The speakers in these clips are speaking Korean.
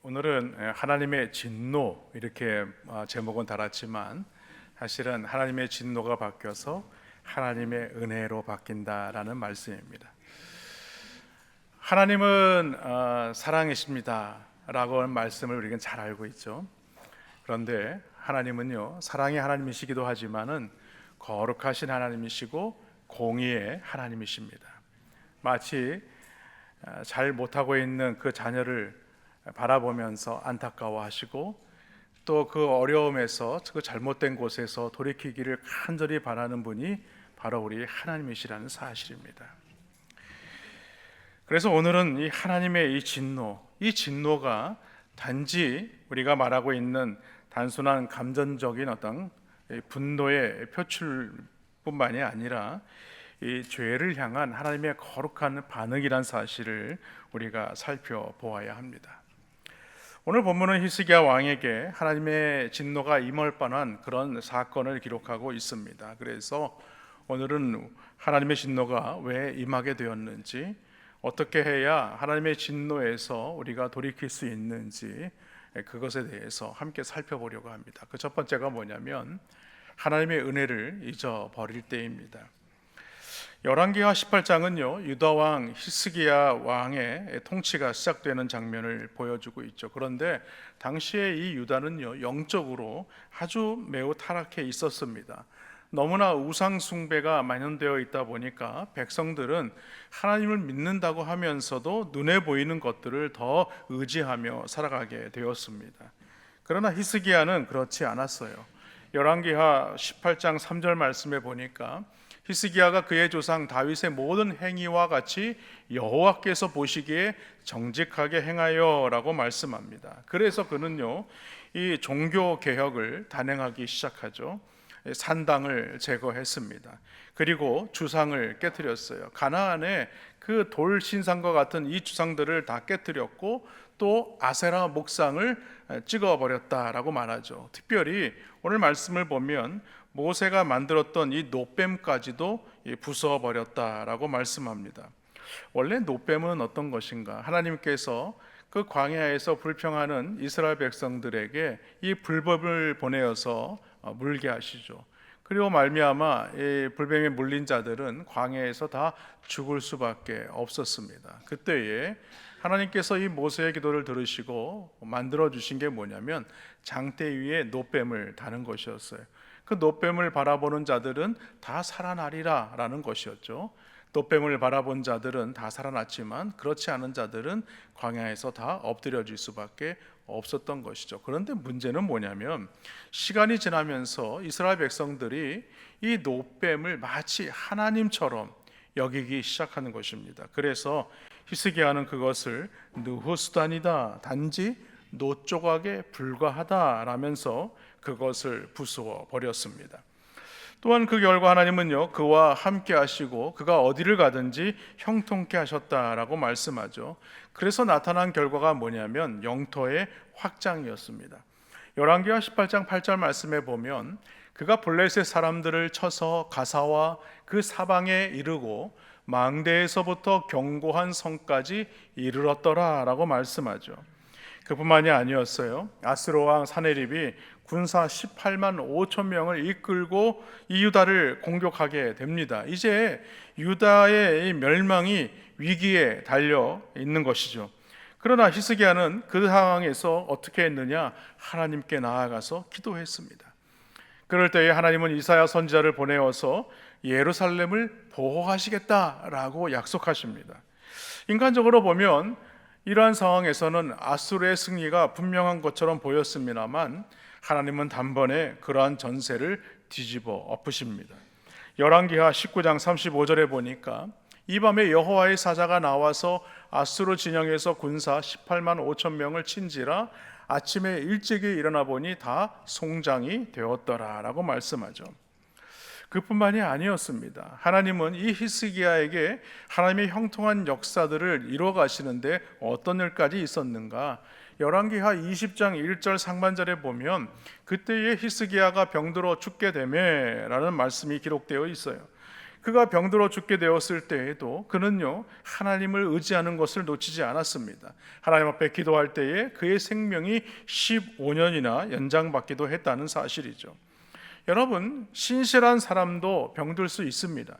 오늘은 하나님의 진노 이렇게 제목은 달았지만 사실은 하나님의 진노가 바뀌어서 하나님의 은혜로 바뀐다라는 말씀입니다. 하나님은 사랑이십니다 라고 하는 말씀을 우리는 잘 알고 있죠. 그런데 하나님은요, 사랑의 하나님이시기도 하지만은 거룩하신 하나님이시고 공의의 하나님이십니다. 마치 잘 못하고 있는 그 자녀를 바라보면서 안타까워하시고 또 그 어려움에서 그 잘못된 곳에서 돌이키기를 간절히 바라는 분이 바로 우리 하나님이시라는 사실입니다. 그래서 오늘은 이 하나님의 이 진노가 단지 우리가 말하고 있는 단순한 감정적인 어떤 분노의 표출뿐만이 아니라 이 죄를 향한 하나님의 거룩한 반응이란 사실을 우리가 살펴보아야 합니다. 오늘 본문은 히스기야 왕에게 하나님의 진노가 임할 뻔한 그런 사건을 기록하고 있습니다. 그래서 오늘은 하나님의 진노가 왜 임하게 되었는지, 어떻게 해야 하나님의 진노에서 우리가 돌이킬 수 있는지 그것에 대해서 함께 살펴보려고 합니다. 그 첫 번째가 뭐냐면 하나님의 은혜를 잊어버릴 때입니다. 열왕기하 18장은요, 유다 왕 히스기야 왕의 통치가 시작되는 장면을 보여주고 있죠. 그런데 당시에 이 유다는요, 영적으로 아주 매우 타락해 있었습니다. 너무나 우상 숭배가 만연되어 있다 보니까 백성들은 하나님을 믿는다고 하면서도 눈에 보이는 것들을 더 의지하며 살아가게 되었습니다. 그러나 히스기야는 그렇지 않았어요. 열왕기하 18장 3절 말씀에 보니까 히스기야가 그의 조상 다윗의 모든 행위와 같이 여호와께서 보시기에 정직하게 행하여라고 말씀합니다. 그래서 그는요, 이 종교 개혁을 단행하기 시작하죠. 산당을 제거했습니다. 그리고 주상을 깨뜨렸어요. 가나안에 그 돌 신상과 같은 이 주상들을 다 깨뜨렸고 또 아세라 목상을 찍어버렸다라고 말하죠. 특별히 오늘 말씀을 보면 모세가 만들었던 이 놋뱀까지도 부숴버렸다라고 말씀합니다. 원래 놋뱀은 어떤 것인가? 하나님께서 그 광야에서 불평하는 이스라엘 백성들에게 이 불법을 보내어서 물게 하시죠. 그리고 말미암아 이 불뱀에 물린 자들은 광야에서 다 죽을 수밖에 없었습니다. 그때에 하나님께서 이 모세의 기도를 들으시고 만들어 주신 게 뭐냐면 장대 위에 놋뱀을 다는 것이었어요. 그 놋뱀을 바라보는 자들은 다 살아나리라 라는 것이었죠. 놋뱀을 바라본 자들은 다 살아났지만 그렇지 않은 자들은 광야에서 다 엎드려질 수밖에 없었던 것이죠. 그런데 문제는 뭐냐면 시간이 지나면서 이스라엘 백성들이 이 놋뱀을 마치 하나님처럼 여기기 시작하는 것입니다. 그래서 히스기야는 그것을 느후수단이다, 단지 놋 조각에 불과하다라면서 그것을 부수어 버렸습니다. 또한 그 결과 하나님은요, 그와 함께 하시고 그가 어디를 가든지 형통케 하셨다라고 말씀하죠. 그래서 나타난 결과가 뭐냐면 영토의 확장이었습니다. 열왕기하 18장 8절 말씀에 보면 그가 블레셋 사람들을 쳐서 가사와 그 사방에 이르고 망대에서부터 견고한 성까지 이르렀더라라고 말씀하죠. 그뿐만이 아니었어요. 아스로 왕 사네립이 군사 18만 5천 명을 이끌고 이 유다를 공격하게 됩니다. 이제 유다의 멸망이 위기에 달려 있는 것이죠. 그러나 히스기야는 그 상황에서 어떻게 했느냐? 하나님께 나아가서 기도했습니다. 그럴 때에 하나님은 이사야 선지자를 보내어서 예루살렘을 보호하시겠다라고 약속하십니다. 인간적으로 보면 이러한 상황에서는 아수르의 승리가 분명한 것처럼 보였습니다만 하나님은 단번에 그러한 전세를 뒤집어 엎으십니다. 열왕기하 19장 35절에 보니까 이 밤에 여호와의 사자가 나와서 아수르 진영에서 군사 18만 5천 명을 친지라 아침에 일찍이 일어나 보니 다 송장이 되었더라라고 말씀하죠. 그뿐만이 아니었습니다. 하나님은 이 히스기야에게 하나님의 형통한 역사들을 이루어 가시는데 어떤 일까지 있었는가? 열왕기하 20장 1절 상반절에 보면 그때에 히스기야가 병들어 죽게 되매라는 말씀이 기록되어 있어요. 그가 병들어 죽게 되었을 때에도 그는요 하나님을 의지하는 것을 놓치지 않았습니다. 하나님 앞에 기도할 때에 그의 생명이 15년이나 연장받기도 했다는 사실이죠. 여러분, 신실한 사람도 병들 수 있습니다.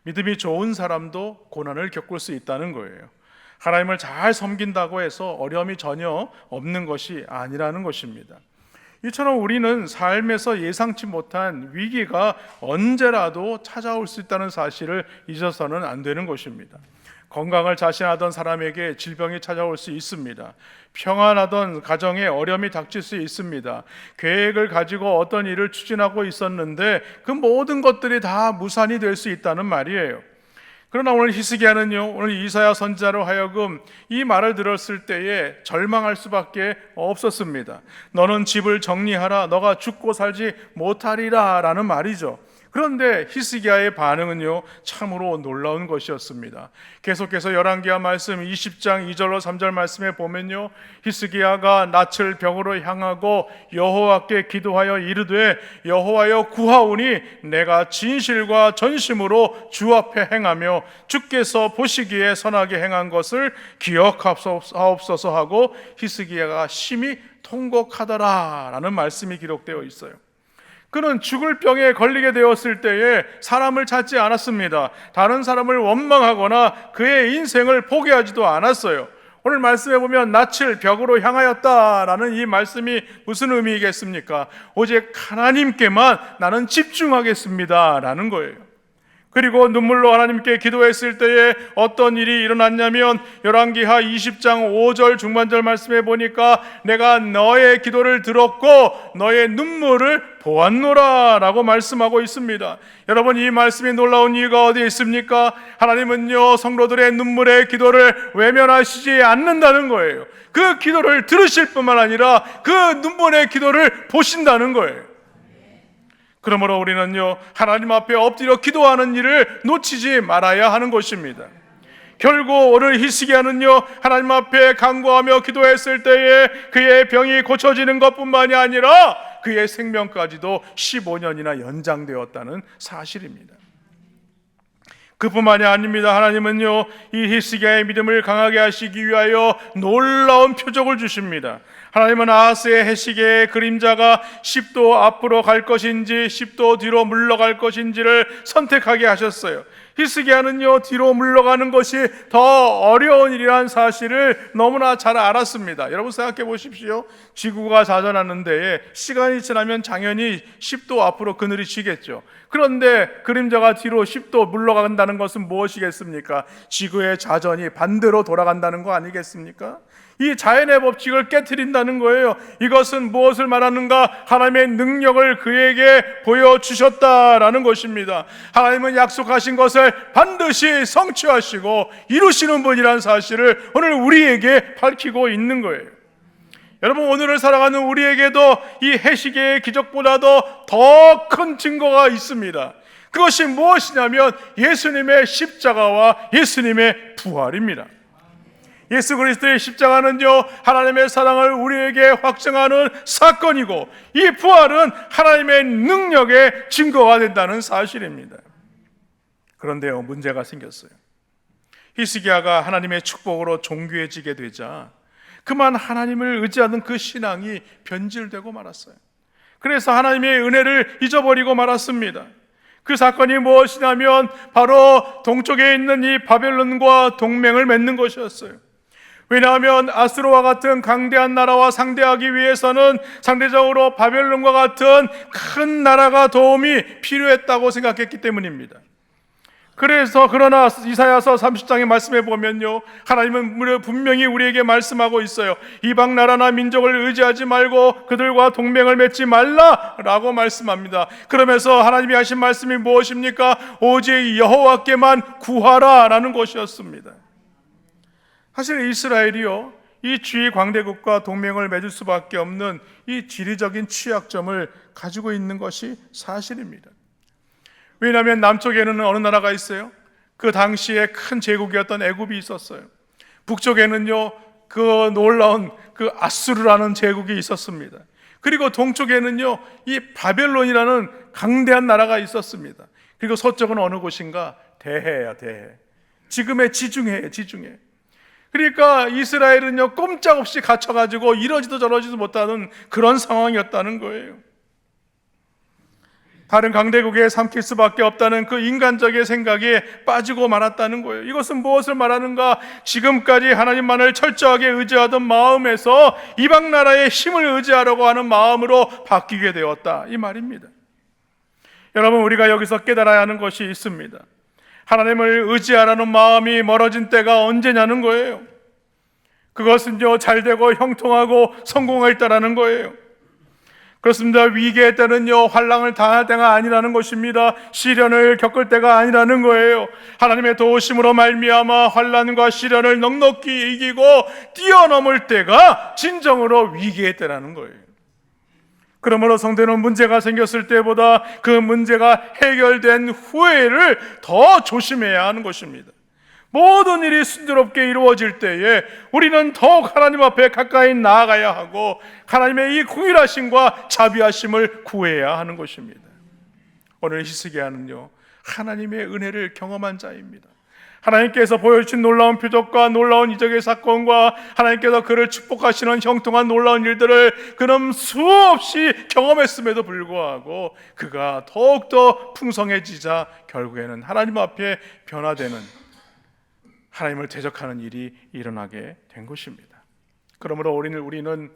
믿음이 좋은 사람도 고난을 겪을 수 있다는 거예요. 하나님을 잘 섬긴다고 해서 어려움이 전혀 없는 것이 아니라는 것입니다. 이처럼 우리는 삶에서 예상치 못한 위기가 언제라도 찾아올 수 있다는 사실을 잊어서는 안 되는 것입니다. 건강을 자신하던 사람에게 질병이 찾아올 수 있습니다. 평안하던 가정에 어려움이 닥칠 수 있습니다. 계획을 가지고 어떤 일을 추진하고 있었는데 그 모든 것들이 다 무산이 될 수 있다는 말이에요. 그러나 오늘 히스기야는요, 오늘 이사야 선지자로 하여금 이 말을 들었을 때에 절망할 수밖에 없었습니다. 너는 집을 정리하라, 너가 죽고 살지 못하리라 라는 말이죠. 그런데 히스기야의 반응은요 참으로 놀라운 것이었습니다. 계속해서 열왕기하 말씀 20장 2절로 3절 말씀에 보면요, 히스기야가 낯을 벽으로 향하고 여호와께 기도하여 이르되 여호와여 구하오니 내가 진실과 전심으로 주 앞에 행하며 주께서 보시기에 선하게 행한 것을 기억하옵소서 하고 히스기야가 심히 통곡하더라 라는 말씀이 기록되어 있어요. 그는 죽을 병에 걸리게 되었을 때에 사람을 찾지 않았습니다. 다른 사람을 원망하거나 그의 인생을 포기하지도 않았어요. 오늘 말씀에 보면 낯을 벽으로 향하였다라는 이 말씀이 무슨 의미겠습니까? 오직 하나님께만 나는 집중하겠습니다 라는 거예요. 그리고 눈물로 하나님께 기도했을 때에 어떤 일이 일어났냐면 열왕기하 20장 5절 중반절 말씀에 보니까 내가 너의 기도를 들었고 너의 눈물을 보았노라 라고 말씀하고 있습니다. 여러분, 이 말씀이 놀라운 이유가 어디에 있습니까? 하나님은요 성도들의 눈물의 기도를 외면하시지 않는다는 거예요. 그 기도를 들으실 뿐만 아니라 그 눈물의 기도를 보신다는 거예요. 그러므로 우리는요 하나님 앞에 엎드려 기도하는 일을 놓치지 말아야 하는 것입니다. 결국 오늘 히스기야는요 하나님 앞에 간구하며 기도했을 때에 그의 병이 고쳐지는 것뿐만이 아니라 그의 생명까지도 15년이나 연장되었다는 사실입니다. 그뿐만이 아닙니다. 하나님은요 이 히스기야의 믿음을 강하게 하시기 위하여 놀라운 표적을 주십니다. 하나님은 아하스의 해시계의 그림자가 10도 앞으로 갈 것인지 10도 뒤로 물러갈 것인지를 선택하게 하셨어요. 히스기야는요 뒤로 물러가는 것이 더 어려운 일이라는 사실을 너무나 잘 알았습니다. 여러분 생각해 보십시오. 지구가 자전하는 데에 시간이 지나면 당연히 10도 앞으로 그늘이 지겠죠. 그런데 그림자가 뒤로 10도 물러간다는 것은 무엇이겠습니까? 지구의 자전이 반대로 돌아간다는 거 아니겠습니까? 이 자연의 법칙을 깨트린다는 거예요. 이것은 무엇을 말하는가? 하나님의 능력을 그에게 보여주셨다라는 것입니다. 하나님은 약속하신 것을 반드시 성취하시고 이루시는 분이라는 사실을 오늘 우리에게 밝히고 있는 거예요. 여러분, 오늘을 살아가는 우리에게도 이 해시계의 기적보다도 더 큰 증거가 있습니다. 그것이 무엇이냐면 예수님의 십자가와 예수님의 부활입니다. 예수 그리스도의 십자가는요 하나님의 사랑을 우리에게 확증하는 사건이고 이 부활은 하나님의 능력의 증거가 된다는 사실입니다. 그런데요 문제가 생겼어요. 히스기야가 하나님의 축복으로 존귀해지게 되자 그만 하나님을 의지하는 그 신앙이 변질되고 말았어요. 그래서 하나님의 은혜를 잊어버리고 말았습니다. 그 사건이 무엇이냐면 바로 동쪽에 있는 이 바벨론과 동맹을 맺는 것이었어요. 왜냐하면 아수르와 같은 강대한 나라와 상대하기 위해서는 상대적으로 바벨론과 같은 큰 나라가 도움이 필요했다고 생각했기 때문입니다. 그러나 이사야서 30장의 말씀에 보면요 하나님은 분명히 우리에게 말씀하고 있어요. 이방 나라나 민족을 의지하지 말고 그들과 동맹을 맺지 말라라고 말씀합니다. 그러면서 하나님이 하신 말씀이 무엇입니까? 오직 여호와께만 구하라라는 것이었습니다. 사실 이스라엘이요 이 주위 광대국과 동맹을 맺을 수밖에 없는 이 지리적인 취약점을 가지고 있는 것이 사실입니다. 왜냐하면 남쪽에는 어느 나라가 있어요? 그 당시에 큰 제국이었던 애굽이 있었어요. 북쪽에는요 그 놀라운 그 아수르라는 제국이 있었습니다. 그리고 동쪽에는요 이 바벨론이라는 강대한 나라가 있었습니다. 그리고 서쪽은 어느 곳인가? 대해야 대해. 지금의 지중해에 지중해. 그러니까 이스라엘은요 꼼짝없이 갇혀가지고 이러지도 저러지도 못하는 그런 상황이었다는 거예요. 다른 강대국에 삼킬 수밖에 없다는 그 인간적인 생각에 빠지고 말았다는 거예요. 이것은 무엇을 말하는가? 지금까지 하나님만을 철저하게 의지하던 마음에서 이방 나라의 힘을 의지하려고 하는 마음으로 바뀌게 되었다, 이 말입니다. 여러분, 우리가 여기서 깨달아야 하는 것이 있습니다. 하나님을 의지하라는 마음이 멀어진 때가 언제냐는 거예요. 그것은요 잘되고 형통하고 성공할 때라는 거예요. 그렇습니다. 위기의 때는요 환난을 당할 때가 아니라는 것입니다. 시련을 겪을 때가 아니라는 거예요. 하나님의 도우심으로 말미암아 환난과 시련을 넉넉히 이기고 뛰어넘을 때가 진정으로 위기의 때라는 거예요. 그러므로 성도는 문제가 생겼을 때보다 그 문제가 해결된 후에를 더 조심해야 하는 것입니다. 모든 일이 순조롭게 이루어질 때에 우리는 더욱 하나님 앞에 가까이 나아가야 하고 하나님의 이 공일하심과 자비하심을 구해야 하는 것입니다. 오늘 히스기야는요 하나님의 은혜를 경험한 자입니다. 하나님께서 보여주신 놀라운 표적과 놀라운 이적의 사건과 하나님께서 그를 축복하시는 형통한 놀라운 일들을 그는 수없이 경험했음에도 불구하고 그가 더욱더 풍성해지자 결국에는 하나님 앞에 변화되는, 하나님을 대적하는 일이 일어나게 된 것입니다. 그러므로 우리는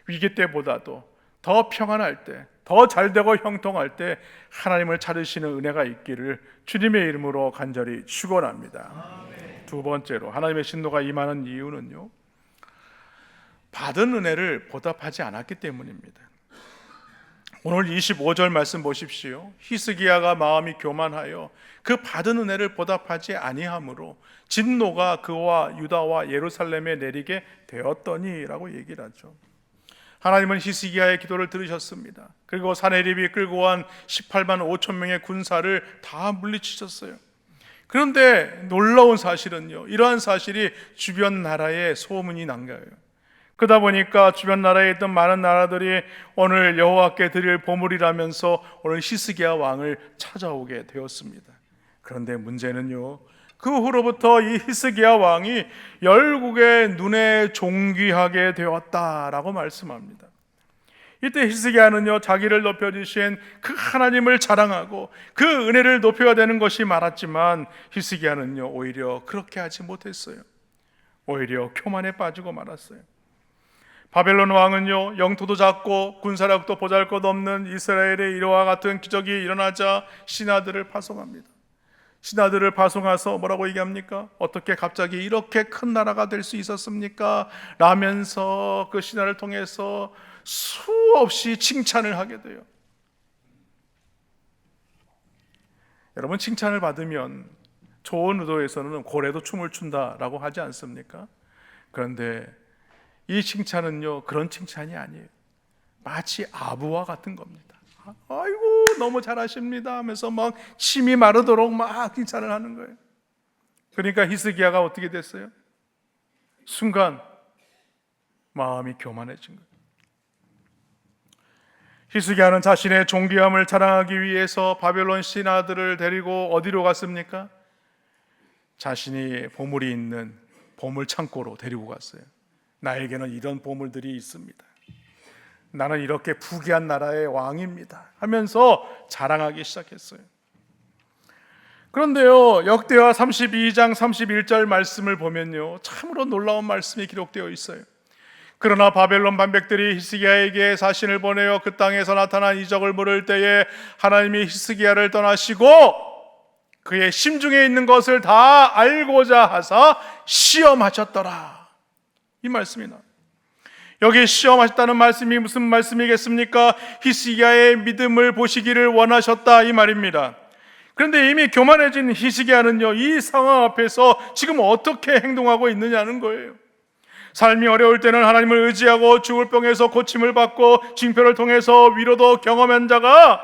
위기 때보다도 더 평안할 때, 더 잘되고 형통할 때 하나님을 찾으시는 은혜가 있기를 주님의 이름으로 간절히 축원합니다. 두 번째로 하나님의 진노가 임하는 이유는요 받은 은혜를 보답하지 않았기 때문입니다. 오늘 25절 말씀 보십시오. 히스기야가 마음이 교만하여 그 받은 은혜를 보답하지 아니함으로 진노가 그와 유다와 예루살렘에 내리게 되었더니라고 얘기를 하죠. 하나님은 히스기야의 기도를 들으셨습니다. 그리고 사네립이 끌고 온 18만 5천 명의 군사를 다 물리치셨어요. 그런데 놀라운 사실은요 이러한 사실이 주변 나라에 소문이 난 거예요. 그러다 보니까 주변 나라에 있던 많은 나라들이 오늘 여호와께 드릴 보물이라면서 오늘 히스기야 왕을 찾아오게 되었습니다. 그런데 문제는요 그 후로부터 이 히스기야 왕이 열국의 눈에 존귀하게 되었다라고 말씀합니다. 이때 히스기야는요 자기를 높여주신 그 하나님을 자랑하고 그 은혜를 높여야 되는 것이 많았지만 히스기야는요 오히려 그렇게 하지 못했어요. 오히려 교만에 빠지고 말았어요. 바벨론 왕은요 영토도 작고 군사력도 보잘것없는 이스라엘의 이와 같은 기적이 일어나자 신하들을 파송합니다. 신하들을 파송해서 뭐라고 얘기합니까? 어떻게 갑자기 이렇게 큰 나라가 될 수 있었습니까? 라면서 그 신하를 통해서 수없이 칭찬을 하게 돼요. 여러분, 칭찬을 받으면 좋은 의도에서는 고래도 춤을 춘다라고 하지 않습니까? 그런데 이 칭찬은요 그런 칭찬이 아니에요. 마치 아부와 같은 겁니다. 아이고 너무 잘하십니다 하면서 막 침이 마르도록 막 칭찬을 하는 거예요. 그러니까 히스기야가 어떻게 됐어요? 순간 마음이 교만해진 거예요. 히스기야는 자신의 존귀함을 자랑하기 위해서 바벨론 신하들을 데리고 어디로 갔습니까? 자신이 보물이 있는 보물 창고로 데리고 갔어요. 나에게는 이런 보물들이 있습니다. 나는 이렇게 부귀한 나라의 왕입니다 하면서 자랑하기 시작했어요. 그런데요 역대하 32장 31절 말씀을 보면요 참으로 놀라운 말씀이 기록되어 있어요. 그러나 바벨론 반백들이 히스기야에게 사신을 보내어 그 땅에서 나타난 이적을 물을 때에 하나님이 히스기야를 떠나시고 그의 심중에 있는 것을 다 알고자 하사 시험하셨더라, 이 말씀이 나와요. 여기 시험하셨다는 말씀이 무슨 말씀이겠습니까? 히스기야의 믿음을 보시기를 원하셨다, 이 말입니다. 그런데 이미 교만해진 히스기야는요 이 상황 앞에서 지금 어떻게 행동하고 있느냐는 거예요. 삶이 어려울 때는 하나님을 의지하고 죽을 병에서 고침을 받고 징표를 통해서 위로도 경험한 자가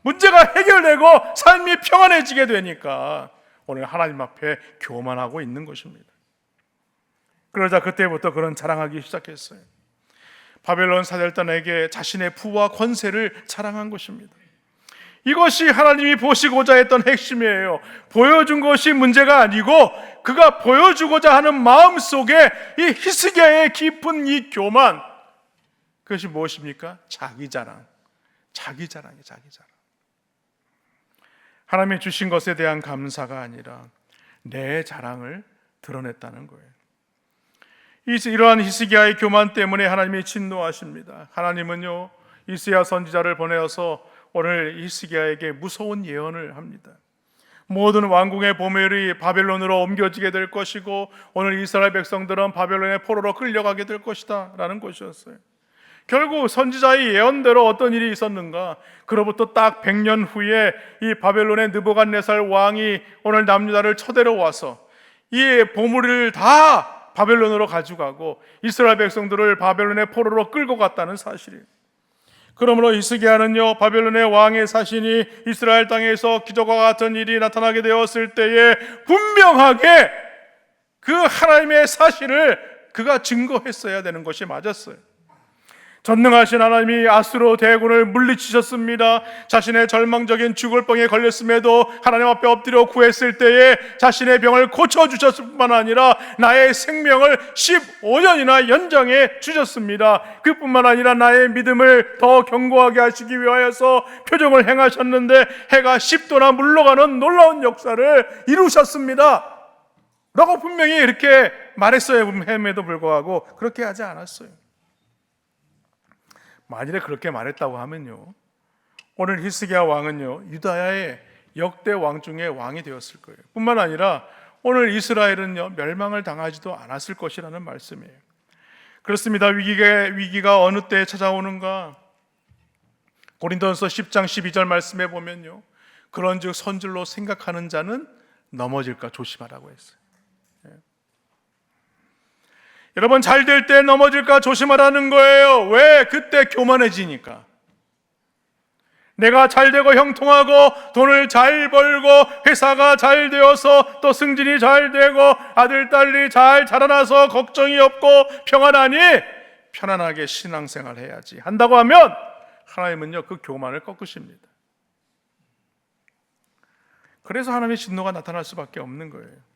문제가 해결되고 삶이 평안해지게 되니까 오늘 하나님 앞에 교만하고 있는 것입니다. 그러자 그때부터 그런 자랑하기 시작했어요. 바벨론 사절단에게 자신의 부와 권세를 자랑한 것입니다. 이것이 하나님이 보시고자 했던 핵심이에요. 보여준 것이 문제가 아니고 그가 보여주고자 하는 마음 속에 이 히스기야의 깊은 이 교만, 그것이 무엇입니까? 자기 자랑. 자기 자랑이에요. 자기 자랑. 하나님이 주신 것에 대한 감사가 아니라 내 자랑을 드러냈다는 거예요. 이러한 히스기야의 교만 때문에 하나님이 진노하십니다. 하나님은요, 이스야 선지자를 보내어서 오늘 히스기야에게 무서운 예언을 합니다. 모든 왕궁의 보물이 바벨론으로 옮겨지게 될 것이고 오늘 이스라엘 백성들은 바벨론의 포로로 끌려가게 될 것이다 라는 것이었어요. 결국 선지자의 예언대로 어떤 일이 있었는가? 그로부터 딱 100년 후에 이 바벨론의 느부갓네살 왕이 오늘 남유다를 쳐들어와서 이 보물을 다 바벨론으로 가져가고 이스라엘 백성들을 바벨론의 포로로 끌고 갔다는 사실이에요. 그러므로 히스기야는요, 바벨론의 왕의 사신이 이스라엘 땅에서 기적과 같은 일이 나타나게 되었을 때에 분명하게 그 하나님의 사실을 그가 증거했어야 되는 것이 맞았어요. 전능하신 하나님이 아수르 대군을 물리치셨습니다. 자신의 절망적인 죽을 병에 걸렸음에도 하나님 앞에 엎드려 구했을 때에 자신의 병을 고쳐주셨을 뿐만 아니라 나의 생명을 15년이나 연장해 주셨습니다. 그뿐만 아니라 나의 믿음을 더 견고하게 하시기 위하여서 표적을 행하셨는데 해가 10도나 물러가는 놀라운 역사를 이루셨습니다 라고 분명히 이렇게 말했어야 함에도 불구하고 그렇게 하지 않았어요. 만일에 그렇게 말했다고 하면요, 오늘 히스기야 왕은요, 유다야의 역대 왕 중에 왕이 되었을 거예요. 뿐만 아니라 오늘 이스라엘은요, 멸망을 당하지도 않았을 것이라는 말씀이에요. 그렇습니다. 위기가 어느 때에 찾아오는가? 고린도전서 10장 12절 말씀에 보면요, 그런즉 선줄로 생각하는 자는 넘어질까 조심하라고 했어요. 여러분, 잘 될 때 넘어질까 조심하라는 거예요. 왜? 그때 교만해지니까. 내가 잘 되고 형통하고 돈을 잘 벌고 회사가 잘 되어서 또 승진이 잘 되고 아들 딸이 잘 자라나서 걱정이 없고 평안하니 편안하게 신앙생활 해야지 한다고 하면 하나님은요, 그 교만을 꺾으십니다. 그래서 하나님의 진노가 나타날 수밖에 없는 거예요.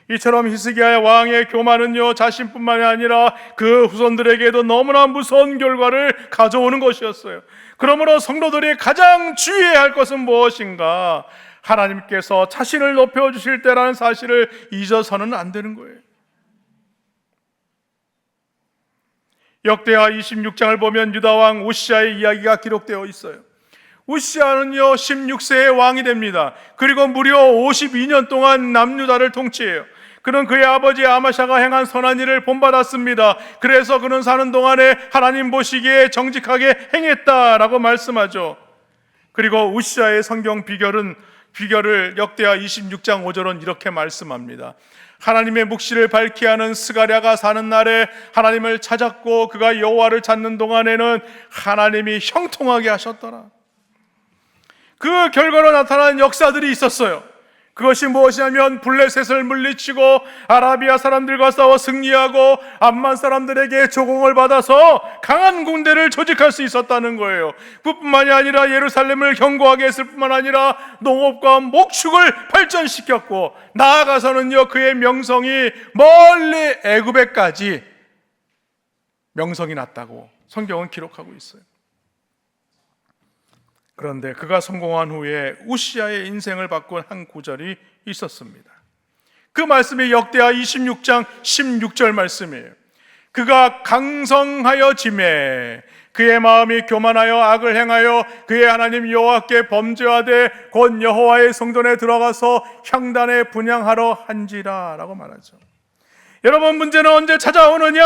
이처럼 히스기야의 왕의 교만은요, 자신뿐만이 아니라 그 후손들에게도 너무나 무서운 결과를 가져오는 것이었어요. 그러므로 성도들이 가장 주의해야 할 것은 무엇인가? 하나님께서 자신을 높여주실 때라는 사실을 잊어서는 안 되는 거예요. 역대하 26장을 보면 유다왕 우시아의 이야기가 기록되어 있어요. 우시아는요 16세의 왕이 됩니다. 그리고 무려 52년 동안 남유다를 통치해요. 그는 그의 아버지 아마샤가 행한 선한 일을 본받았습니다. 그래서 그는 사는 동안에 하나님 보시기에 정직하게 행했다라고 말씀하죠. 그리고 우시아의 성경 비결을 역대하 26장 5절은 이렇게 말씀합니다. 하나님의 묵시를 밝히 하는 스가랴가 사는 날에 하나님을 찾았고 그가 여호와를 찾는 동안에는 하나님이 형통하게 하셨더라. 그 결과로 나타난 역사들이 있었어요. 그것이 무엇이냐면 블레셋을 물리치고 아라비아 사람들과 싸워 승리하고 암만 사람들에게 조공을 받아서 강한 군대를 조직할 수 있었다는 거예요. 그뿐만이 아니라 예루살렘을 견고하게 했을 뿐만 아니라 농업과 목축을 발전시켰고 나아가서는요 그의 명성이 멀리 애굽에까지 명성이 났다고 성경은 기록하고 있어요. 그런데 그가 성공한 후에 우시아의 인생을 바꾼 한 구절이 있었습니다. 그 말씀이 역대하 26장 16절 말씀이에요. 그가 강성하여 지매 그의 마음이 교만하여 악을 행하여 그의 하나님 여호와께 범죄하되 곧 여호와의 성전에 들어가서 향단에 분향하러 한지라 라고 말하죠. 여러분, 문제는 언제 찾아오느냐?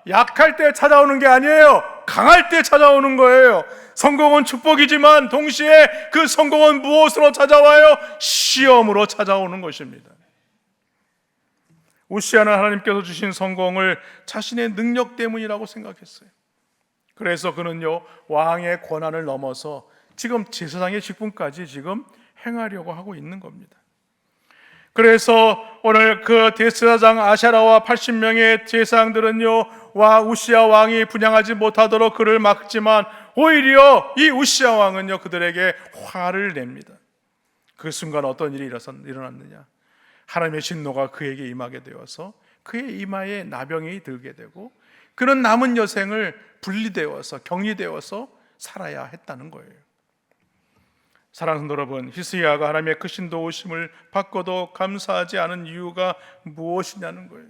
약할 때 찾아오는 게 아니에요. 강할 때 찾아오는 거예요. 성공은 축복이지만 동시에 그 성공은 무엇으로 찾아와요? 시험으로 찾아오는 것입니다. 우시아는 하나님께서 주신 성공을 자신의 능력 때문이라고 생각했어요. 그래서 그는요 왕의 권한을 넘어서 지금 제사장의 직분까지 지금 행하려고 하고 있는 겁니다. 그래서 오늘 그 대제사장 아샤라와 80명의 제사장들은요 우시아 왕이 분향하지 못하도록 그를 막지만 오히려 이 우시야 왕은요 그들에게 화를 냅니다. 그 순간 어떤 일이 일어났느냐? 하나님의 진노가 그에게 임하게 되어서 그의 이마에 나병이 들게 되고 그는 남은 여생을 분리되어서 격리되어서 살아야 했다는 거예요. 사랑하는 성도 여러분, 히스기야가 하나님의 크신 도우심을 받고도 감사하지 않은 이유가 무엇이냐는 거예요.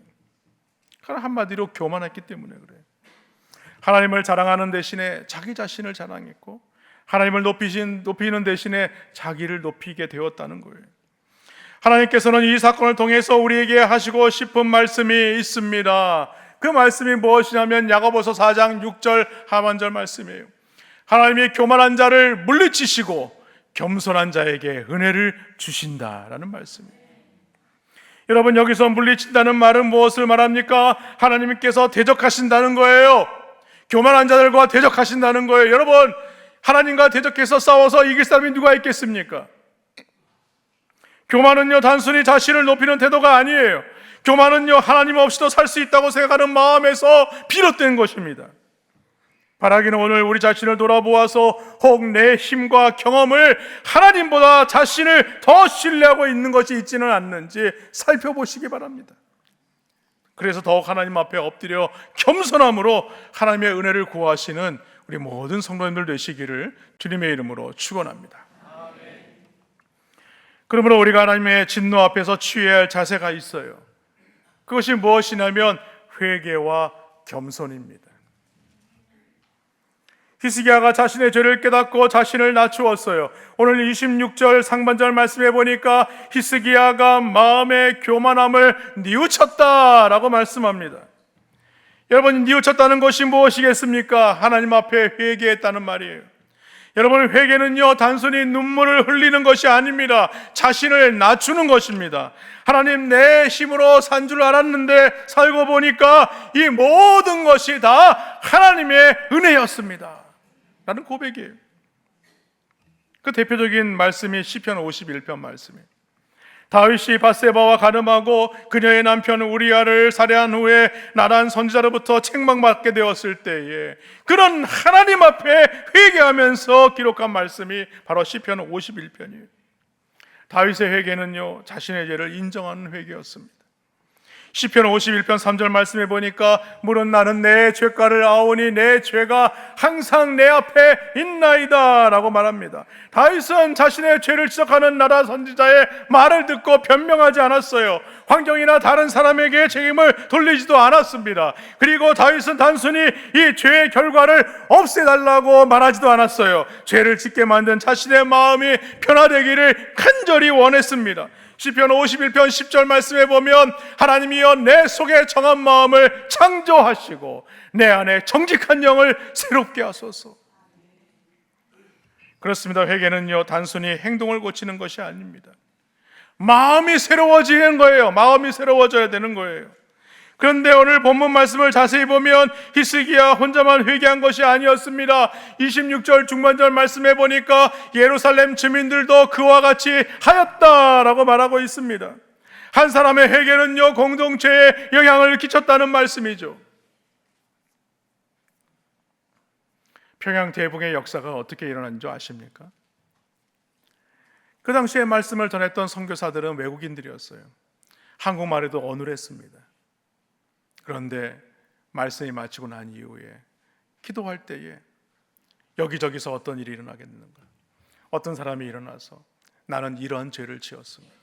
한마디로 교만했기 때문에 그래요. 하나님을 자랑하는 대신에 자기 자신을 자랑했고 하나님을 높이는 대신에 자기를 높이게 되었다는 거예요. 하나님께서는 이 사건을 통해서 우리에게 하시고 싶은 말씀이 있습니다. 그 말씀이 무엇이냐면 야고보서 4장 6절 하반절 말씀이에요. 하나님이 교만한 자를 물리치시고 겸손한 자에게 은혜를 주신다라는 말씀이에요. 여러분, 여기서 물리친다는 말은 무엇을 말합니까? 하나님께서 대적하신다는 거예요. 교만한 자들과 대적하신다는 거예요. 여러분, 하나님과 대적해서 싸워서 이길 사람이 누가 있겠습니까? 교만은요 단순히 자신을 높이는 태도가 아니에요. 교만은요 하나님 없이도 살 수 있다고 생각하는 마음에서 비롯된 것입니다. 바라기는 오늘 우리 자신을 돌아보아서 혹 내 힘과 경험을 하나님보다 자신을 더 신뢰하고 있는 것이 있지는 않는지 살펴보시기 바랍니다. 그래서 더욱 하나님 앞에 엎드려 겸손함으로 하나님의 은혜를 구하시는 우리 모든 성도님들 되시기를 주님의 이름으로 축원합니다. 그러므로 우리가 하나님의 진노 앞에서 취해야 할 자세가 있어요. 그것이 무엇이냐면 회개와 겸손입니다. 히스기야가 자신의 죄를 깨닫고 자신을 낮추었어요. 오늘 26절 상반절 말씀해 보니까 히스기야가 마음의 교만함을 뉘우쳤다라고 말씀합니다. 여러분, 뉘우쳤다는 것이 무엇이겠습니까? 하나님 앞에 회개했다는 말이에요. 여러분, 회개는요 단순히 눈물을 흘리는 것이 아닙니다. 자신을 낮추는 것입니다. 하나님, 내 힘으로 산 줄 알았는데 살고 보니까 이 모든 것이 다 하나님의 은혜였습니다 라는 고백이에요. 그 대표적인 말씀이 시편 51편 말씀이에요. 다윗이 밧세바와 가늠하고 그녀의 남편 우리아를 살해한 후에 나단 선지자로부터 책망받게 되었을 때에 그런 하나님 앞에 회개하면서 기록한 말씀이 바로 시편 51편이에요. 다윗의 회개는요 자신의 죄를 인정하는 회개였습니다. 시편 51편 3절 말씀해 보니까 물은 나는 내 죄가를 아오니 내 죄가 항상 내 앞에 있나이다 라고 말합니다. 다윗은 자신의 죄를 지적하는 나단 선지자의 말을 듣고 변명하지 않았어요. 환경이나 다른 사람에게 책임을 돌리지도 않았습니다. 그리고 다윗은 단순히 이 죄의 결과를 없애달라고 말하지도 않았어요. 죄를 짓게 만든 자신의 마음이 변화되기를 간절히 원했습니다. 시편 51편 10절 말씀에 보면 하나님이여 내 속에 정한 마음을 창조하시고 내 안에 정직한 영을 새롭게 하소서. 그렇습니다. 회개는요 단순히 행동을 고치는 것이 아닙니다. 마음이 새로워지는 거예요. 마음이 새로워져야 되는 거예요. 그런데 오늘 본문 말씀을 자세히 보면 히스기야 혼자만 회개한 것이 아니었습니다. 26절 중반절 말씀해 보니까 예루살렘 주민들도 그와 같이 하였다라고 말하고 있습니다. 한 사람의 회개는요 공동체에 영향을 끼쳤다는 말씀이죠. 평양 대붕의 역사가 어떻게 일어난 줄 아십니까? 그 당시에 말씀을 전했던 선교사들은 외국인들이었어요. 한국말에도 어눌했습니다. 그런데 말씀이 마치고 난 이후에 기도할 때에 여기저기서 어떤 일이 일어나겠는가? 어떤 사람이 일어나서 나는 이런 죄를 지었습니다.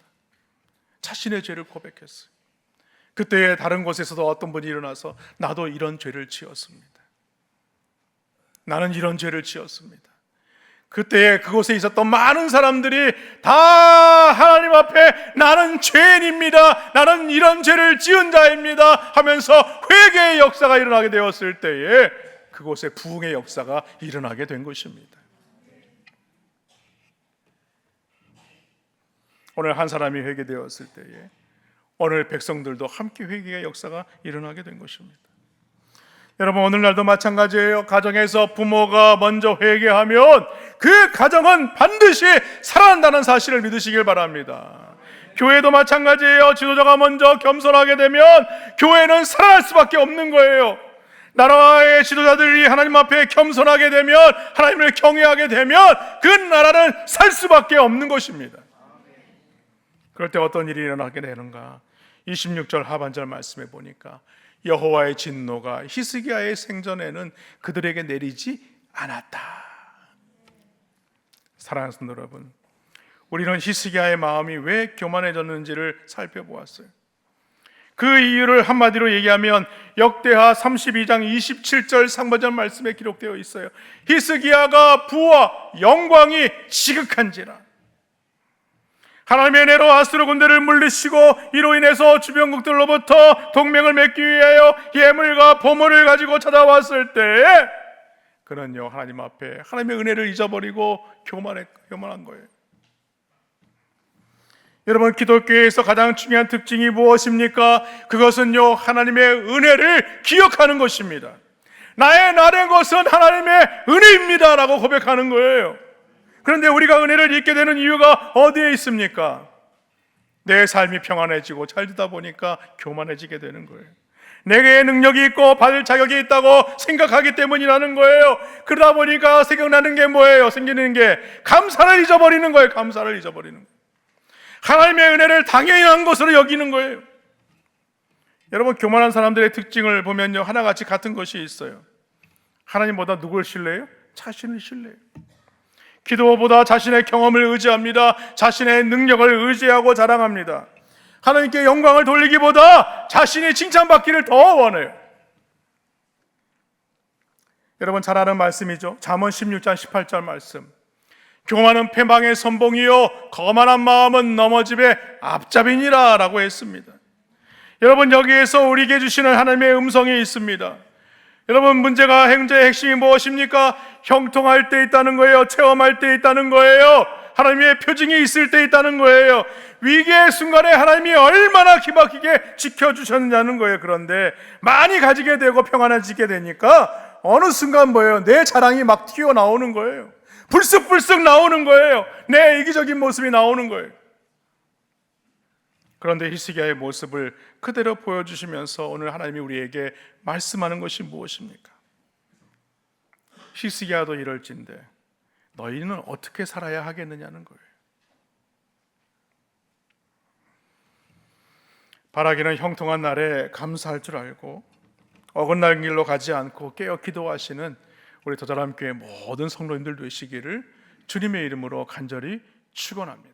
자신의 죄를 고백했어요. 그때에 다른 곳에서도 어떤 분이 일어나서 나도 이런 죄를 지었습니다. 나는 이런 죄를 지었습니다. 그때에 그곳에 있었던 많은 사람들이 다 하나님 앞에 나는 죄인입니다, 나는 이런 죄를 지은 자입니다 하면서 회개의 역사가 일어나게 되었을 때에 그곳에 부흥의 역사가 일어나게 된 것입니다. 오늘 한 사람이 회개되었을 때에 오늘 백성들도 함께 회개의 역사가 일어나게 된 것입니다. 여러분, 오늘날도 마찬가지예요. 가정에서 부모가 먼저 회개하면 그 가정은 반드시 살아난다는 사실을 믿으시길 바랍니다. 교회도 마찬가지예요. 지도자가 먼저 겸손하게 되면 교회는 살아날 수밖에 없는 거예요. 나라의 지도자들이 하나님 앞에 겸손하게 되면, 하나님을 경외하게 되면 그 나라는 살 수밖에 없는 것입니다. 그럴 때 어떤 일이 일어나게 되는가? 26절 하반절 말씀에 보니까 여호와의 진노가 히스기야의 생전에는 그들에게 내리지 않았다. 사랑하는 성도 여러분, 우리는 히스기야의 마음이 왜 교만해졌는지를 살펴보았어요. 그 이유를 한마디로 얘기하면 역대하 32장 27절 상반절 말씀에 기록되어 있어요. 히스기야가 부와 영광이 지극한지라. 하나님의 은혜로 아수르 군대를 물리치고 이로 인해서 주변국들로부터 동맹을 맺기 위하여 예물과 보물을 가지고 찾아왔을 때 그는요, 하나님 앞에 하나님의 은혜를 잊어버리고 교만한 거예요. 여러분, 기독교에서 가장 중요한 특징이 무엇입니까? 그것은요, 하나님의 은혜를 기억하는 것입니다. 나의 나된 것은 하나님의 은혜입니다 라고 고백하는 거예요. 그런데 우리가 은혜를 잊게 되는 이유가 어디에 있습니까? 내 삶이 평안해지고 잘 되다 보니까 교만해지게 되는 거예요. 내게 능력이 있고 받을 자격이 있다고 생각하기 때문이라는 거예요. 그러다 보니까 생각나는 게 뭐예요? 생기는 게 감사를 잊어버리는 거예요. 감사를 잊어버리는 거예요. 하나님의 은혜를 당연한 것으로 여기는 거예요. 여러분, 교만한 사람들의 특징을 보면요, 하나같이 같은 것이 있어요. 하나님보다 누굴 신뢰해요? 자신을 신뢰해요. 기도보다 자신의 경험을 의지합니다. 자신의 능력을 의지하고 자랑합니다. 하나님께 영광을 돌리기보다 자신이 칭찬받기를 더 원해요. 여러분 잘 아는 말씀이죠. 잠언 16장 18절 말씀. 교만은 패망의 선봉이요 거만한 마음은 넘어짐의 앞잡이니라 라고 했습니다. 여러분, 여기에서 우리에게 주시는 하나님의 음성이 있습니다. 여러분, 문제가 현재의 핵심이 무엇입니까? 형통할 때 있다는 거예요. 체험할 때 있다는 거예요. 하나님의 표징이 있을 때 있다는 거예요. 위기의 순간에 하나님이 얼마나 기막히게 지켜주셨느냐는 거예요. 그런데 많이 가지게 되고 평안해지게 되니까 어느 순간 뭐예요? 내 자랑이 막 튀어나오는 거예요. 불쑥불쑥 나오는 거예요. 내 이기적인 모습이 나오는 거예요. 그런데 히스기야의 모습을 그대로 보여주시면서 오늘 하나님이 우리에게 말씀하는 것이 무엇입니까? 히스기야도 이럴진데 너희는 어떻게 살아야 하겠느냐는 거예요. 바라기는 형통한 날에 감사할 줄 알고 어긋날 길로 가지 않고 깨어 기도하시는 우리 더자람교회 모든 성도님들 되시기를 주님의 이름으로 간절히 축원합니다.